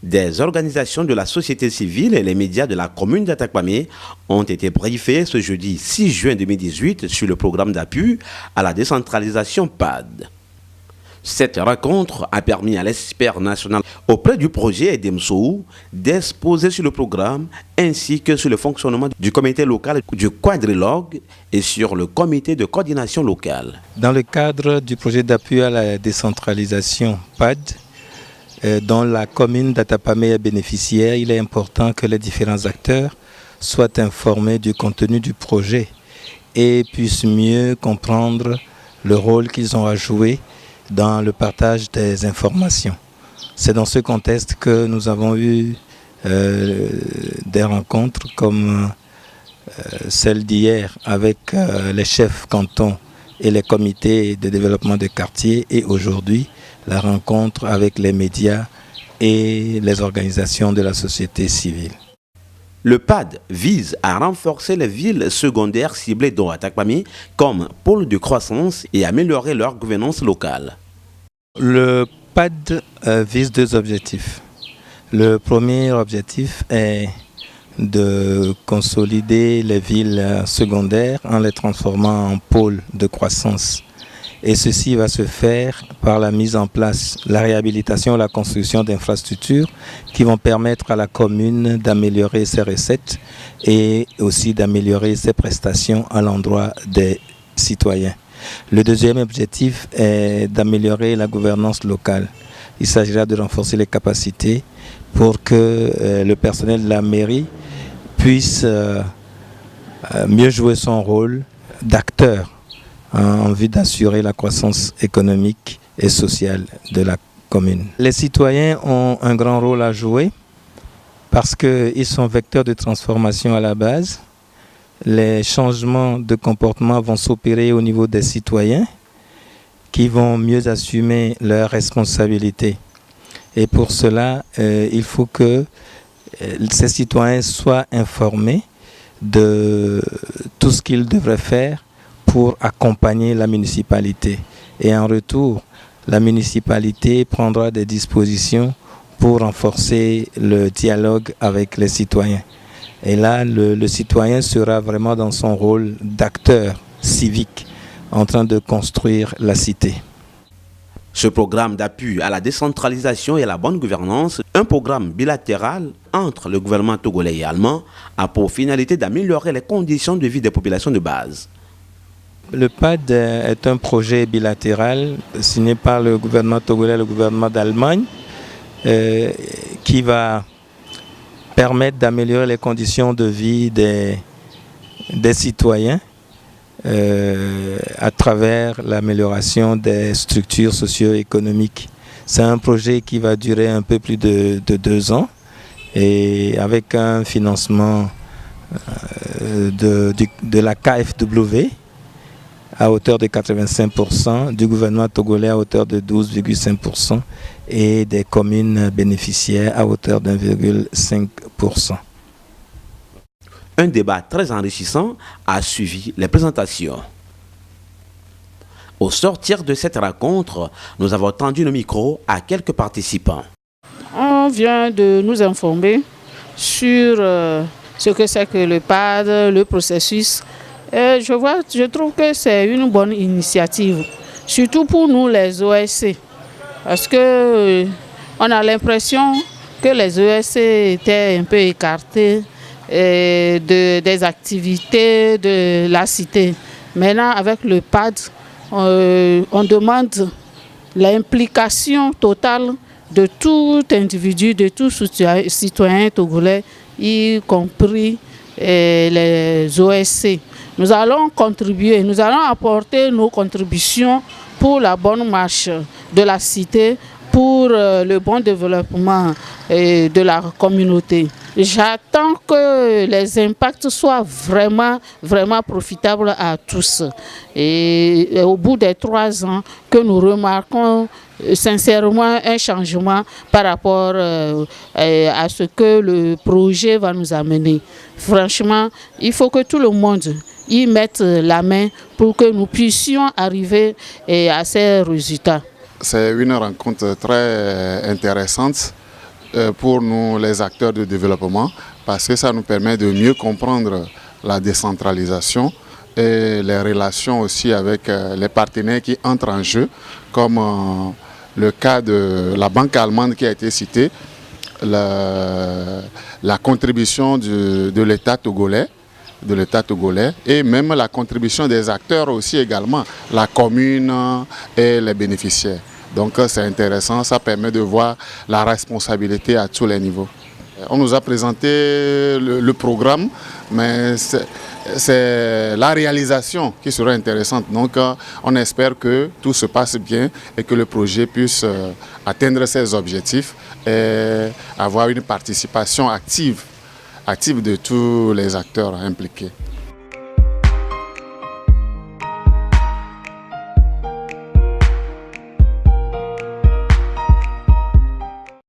Des organisations de la société civile et les médias de la commune d'Atakpamé ont été briefés ce jeudi 6 juin 2018 sur le programme d'appui à la décentralisation PAD. Cette rencontre a permis à l'expert national auprès du projet Edemsou d'exposer sur le programme ainsi que sur le fonctionnement du comité local du quadrilogue et sur le comité de coordination locale. Dans le cadre du projet d'appui à la décentralisation PAD, dont la commune d'Atakpamé est bénéficiaire, il est important que les différents acteurs soient informés du contenu du projet et puissent mieux comprendre le rôle qu'ils ont à jouer dans le partage des informations. C'est dans ce contexte que nous avons eu des rencontres comme celle d'hier avec les chefs cantons et les comités de développement de quartier, et aujourd'hui la rencontre avec les médias et les organisations de la société civile. Le PAD vise à renforcer les villes secondaires ciblées dont Atakpamé comme pôle de croissance et améliorer leur gouvernance locale. Le PAD vise deux objectifs. Le premier objectif est de consolider les villes secondaires en les transformant en pôles de croissance. Et ceci va se faire par la mise en place, la réhabilitation, la construction d'infrastructures qui vont permettre à la commune d'améliorer ses recettes et aussi d'améliorer ses prestations à l'endroit des citoyens. Le deuxième objectif est d'améliorer la gouvernance locale. Il s'agira de renforcer les capacités pour que le personnel de la mairie puisse mieux jouer son rôle d'acteur en vue d'assurer la croissance économique et sociale de la commune. Les citoyens ont un grand rôle à jouer parce qu'ils sont vecteurs de transformation à la base. Les changements de comportement vont s'opérer au niveau des citoyens qui vont mieux assumer leurs responsabilités. Et pour cela, il faut que ces citoyens soient informés de tout ce qu'ils devraient faire pour accompagner la municipalité. Et en retour, la municipalité prendra des dispositions pour renforcer le dialogue avec les citoyens. Et là, le citoyen sera vraiment dans son rôle d'acteur civique en train de construire la cité. Ce programme d'appui à la décentralisation et à la bonne gouvernance, un programme bilatéral entre le gouvernement togolais et allemand, a pour finalité d'améliorer les conditions de vie des populations de base. Le PAD est un projet bilatéral signé par le gouvernement togolais et le gouvernement d'Allemagne qui va permettre d'améliorer les conditions de vie des citoyens à travers l'amélioration des structures socio-économiques. C'est un projet qui va durer un peu plus de 2 ans et avec un financement de la KfW à hauteur de 85%, du gouvernement togolais à hauteur de 12,5% et des communes bénéficiaires à hauteur de 1,5%. Un débat très enrichissant a suivi les présentations. Au sortir de cette rencontre, nous avons tendu le micro à quelques participants. On vient de nous informer sur ce que c'est que le PAD, le processus. Je trouve que c'est une bonne initiative, surtout pour nous les OSC, parce que on a l'impression que les OSC étaient un peu écartés des activités de la cité. Maintenant, avec le PAD, on demande l'implication totale de tout individu, de tout citoyen togolais, y compris les OSC. Nous allons contribuer, nous allons apporter nos contributions pour la bonne marche de la cité, pour le bon développement de la communauté. J'attends que les impacts soient vraiment profitables à tous. Et au bout des 3 ans, que nous remarquons sincèrement un changement par rapport à ce que le projet va nous amener. Franchement, il faut que tout le monde y mette la main pour que nous puissions arriver à ces résultats. C'est une rencontre très intéressante pour nous, les acteurs de développement, parce que ça nous permet de mieux comprendre la décentralisation et les relations aussi avec les partenaires qui entrent en jeu, comme le cas de la banque allemande qui a été citée, la contribution de l'État togolais, et même la contribution des acteurs aussi également, la commune et les bénéficiaires. Donc c'est intéressant, ça permet de voir la responsabilité à tous les niveaux. On nous a présenté le programme, mais c'est la réalisation qui sera intéressante. Donc on espère que tout se passe bien et que le projet puisse atteindre ses objectifs et avoir une participation active de tous les acteurs impliqués.